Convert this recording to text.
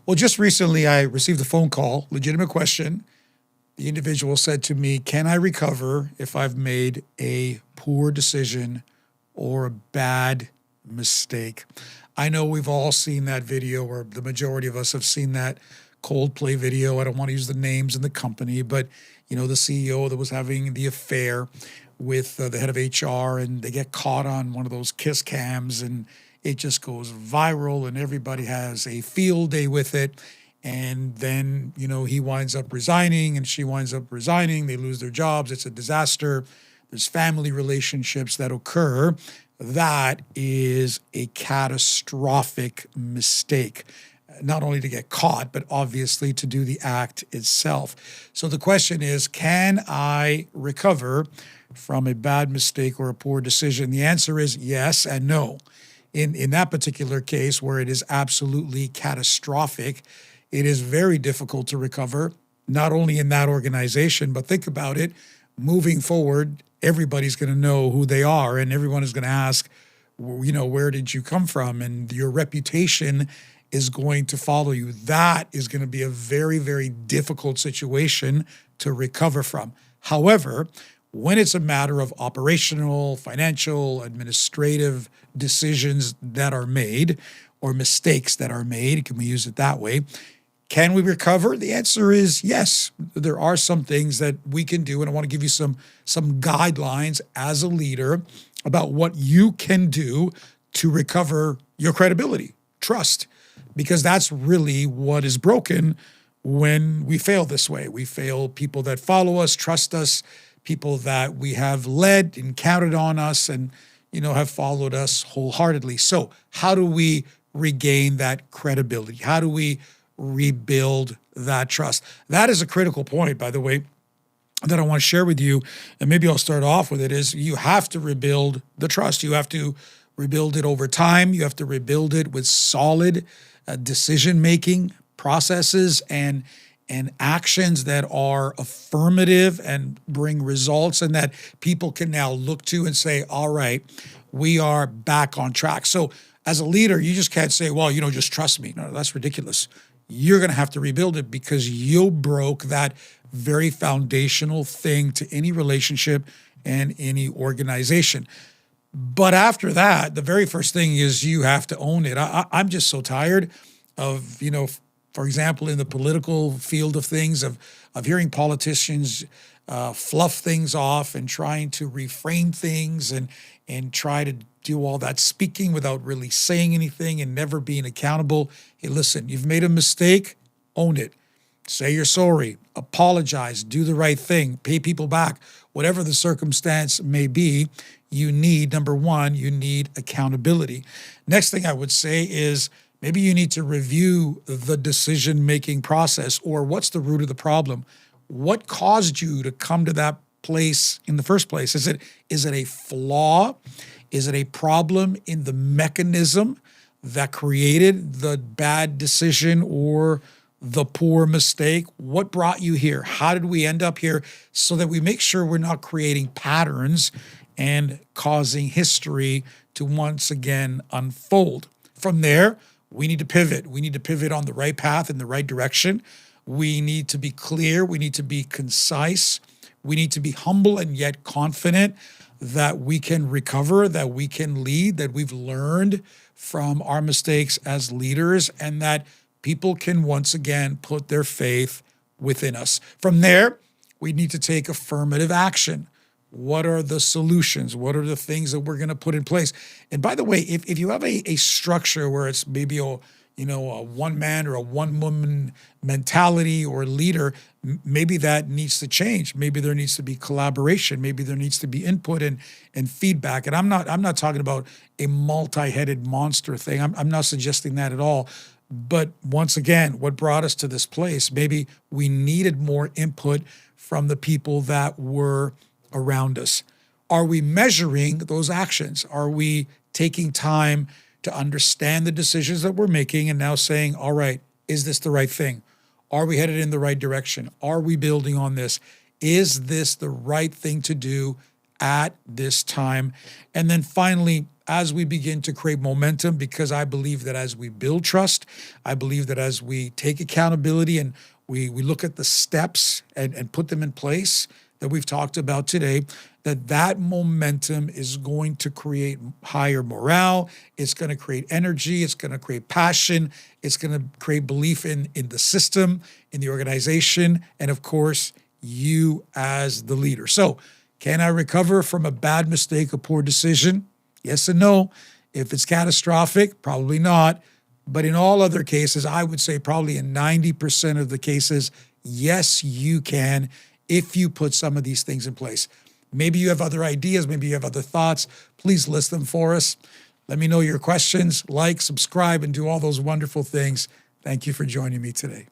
Well, just recently I received a phone call, legitimate question. The individual said to me, can I recover if I've made a poor decision or a bad mistake? I know we've all seen that video, or the majority of us have seen that Coldplay video. I don't want to use the names in the company, but the CEO that was having the affair with the head of HR, and they get caught on one of those kiss cams, and it just goes viral, and everybody has a field day with it. And then, he winds up resigning and she winds up resigning. They lose their jobs. It's a disaster. There's family relationships that occur. That is a catastrophic mistake, not only to get caught, but obviously to do the act itself. So the question is, can I recover from a bad mistake or a poor decision? The answer is yes and no. In that particular case, where it is absolutely catastrophic, it is very difficult to recover, not only in that organization, but think about it, moving forward, everybody's going to know who they are, and everyone is going to ask, where did you come from? And your reputation is going to follow you. That is going to be a very, very difficult situation to recover from. However, when it's a matter of operational, financial, administrative decisions that are made, or mistakes that are made, can we use it that way? Can we recover? The answer is yes. There are some things that we can do, and I want to give you some guidelines as a leader about what you can do to recover your credibility, trust, because that's really what is broken when we fail this way. We fail people that follow us, trust us, people that we have led and counted on us and, have followed us wholeheartedly. So how do we regain that credibility? How do we rebuild that trust? That is a critical point, by the way, that I want to share with you. And maybe I'll start off with it is you have to rebuild the trust. You have to rebuild it over time. You have to rebuild it with solid decision-making processes and actions that are affirmative and bring results, and that people can now look to and say, all right, we are back on track. So as a leader, you just can't say, well, just trust me. No, that's ridiculous. You're going to have to rebuild it because you broke that very foundational thing to any relationship and any organization. But after that, the very first thing is you have to own it. I'm just so tired of, for example, in the political field of things, of hearing politicians fluff things off and trying to reframe things and try to do all that speaking without really saying anything and never being accountable. Hey, listen, you've made a mistake, own it. Say you're sorry, apologize, do the right thing, pay people back, whatever the circumstance may be. You need, number one, you need accountability. Next thing I would say is maybe you need to review the decision-making process, or what's the root of the problem? What caused you to come to that place in the first place? Is it a flaw? Is it a problem in the mechanism that created the bad decision or the poor mistake? What brought you here? How did we end up here? So that we make sure we're not creating patterns and causing history to once again unfold. From there, we need to pivot. We need to pivot on the right path in the right direction. We need to be clear. We need to be concise. We need to be humble and yet confident that we can recover, that we can lead, that we've learned from our mistakes as leaders, and that people can once again put their faith within us. From there, we need to take affirmative action. What are the solutions? What are the things that we're going to put in place? And by the way, if you have a structure where it's maybe a one man or a one woman mentality or leader, maybe that needs to change. Maybe there needs to be collaboration. Maybe there needs to be input and feedback. And I'm not talking about a multi-headed monster thing. I'm not suggesting that at all. But once again, what brought us to this place? Maybe we needed more input from the people that were around us. Are we measuring those actions? Are we taking time to understand the decisions that we're making and now saying, all right, is this the right thing? Are we headed in the right direction? Are we building on this? Is this the right thing to do at this time? And then finally, as we begin to create momentum, because I believe that as we build trust, I believe that as we take accountability and we look at the steps and put them in place that we've talked about today, that momentum is going to create higher morale. It's going to create energy. It's going to create passion. It's going to create belief in the system, in the organization, and of course, you as the leader. So, can I recover from a bad mistake, a poor decision? Yes and no. If it's catastrophic, probably not. But in all other cases, I would say probably in 90% of the cases, yes, you can if you put some of these things in place. Maybe you have other ideas. Maybe you have other thoughts. Please list them for us. Let me know your questions. Like, subscribe, and do all those wonderful things. Thank you for joining me today.